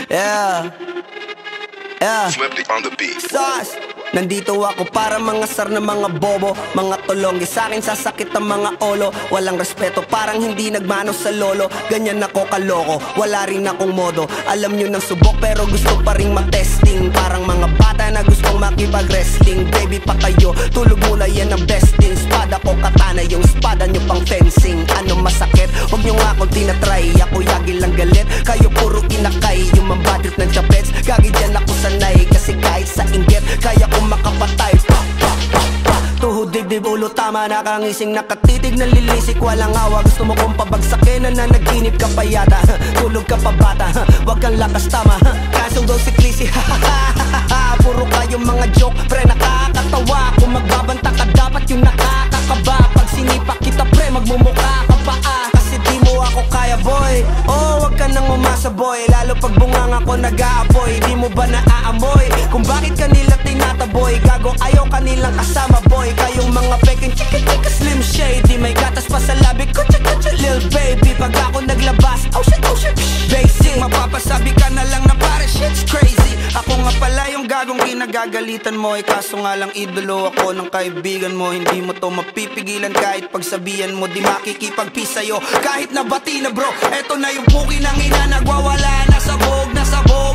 Yeah. Yeah. Flipped on the beat. Sauce. Nandito ako para mangasar na mga bobo, mga tulonggi sa'kin sasakit ang mga olo. Walang respeto, parang hindi nagmano sa lolo. Ganyan ako kaloko, wala rin akong modo. Alam nyo ng subok pero gusto pa rin matesting. Parang mga bata na gustong makipag-wrestling. Baby pa kayo, tulog muna yan ang besting. Spada ko katana, yung spada nyo pang fencing. Ano masakit? Huwag nyo nga akong tinatry. Ako yagi lang galit, kayo puro inakay. Yung mambatrip ng chapets, gagi dyan ako sanay. Kasi kahit sa inggit, kaya ko makapatay. Tuhod, dibdib, ulo, tama. Nakangising, nakatitig, nalilisik, walang awa. Gusto mo kong pabagsakin, nananaginip ka pa yata. Tulog ka pa bata, wag kang lakas tama. Kasong daw si Clissy, puro kayong mga joke, pre nakakatawa. Kung magbabanta ka dapat yung nakakakaba. Pag sinipa kita pre, magmumukha ka pa kasi di mo ako kaya boy. Oh, wag ka nang umasa boy. Lalo pag bungang ako nag-aapoy. Di mo ba naaamoy kung bakit kanila tinataboy? Gago ayaw kanilang kasama boy. Kayong mga peking chika-chika slim shady. May gatas pa sa labi ko, chika-chika lil baby. Pag ako naglabas, oh shit, basic. Mapapasabi ka na lang na pare shit's crazy. Ako nga pala yung gagong ginagagalitan mo. Kaso nga lang idolo ako ng kaibigan mo. Hindi mo to mapipigilan kahit pagsabihan mo. Di makikipag-peace sa'yo kahit nabati na bro. Eto na yung puki ng ina, nagwawala na sabog.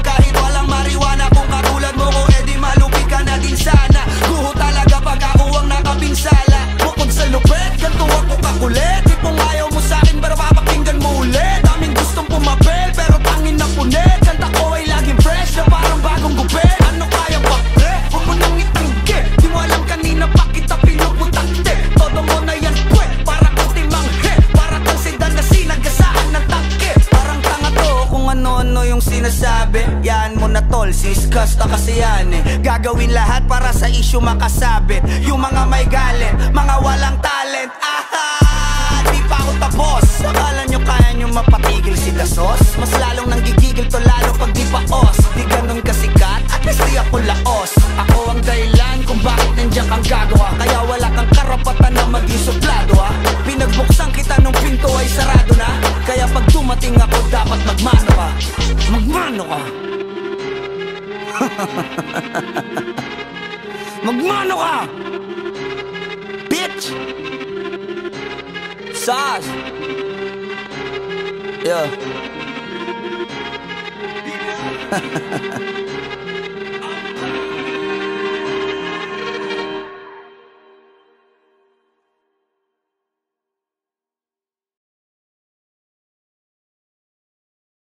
Kahit walang marijuana. Kung katulad mo ko, edi malupi ka na din sana. Guho talaga pag ako ang nakapinsala. Bukod sa lupet, ganto ako kakulit. Tipong ayaw mo sa'kin, pero papakinggan mo ulit. Daming gustong pumapel, pero tangin na punit. Kanta ko ay laging fresh, na parang bagong gupit. Ano kaya ba, pre? Huwag mo nang itanggi. Di mo alam kanina pa kita pinuputakte. Todo mo na yan, pwe, para kang timanghe. Para kang sedan na sinagasaan ng tangke. Parang tanga to kung ano-ano yung sinasabi. Yan mo na tol, siskas na kasi yan eh. Gagawin lahat para sa issue makasabit. Yung mga may galit, mga walang talent. Di pa ako tapos. Akala nyo kaya nyo mapatigil si Dasos? Mas lalong nanggigigil to lalo pag di pa os. Di ganun kasikat, at least di ako laos. Ako ang dahilan kung bakit nandiyan kang gagawa. Kaya wala kang karapatan na maging suplado ha. Pinagbuksan kita nung pinto ay sarado na. Kaya pag dumating ako dapat magmano ka. Magmano ka. Magmano ka, bitch. Sauce. Yeah.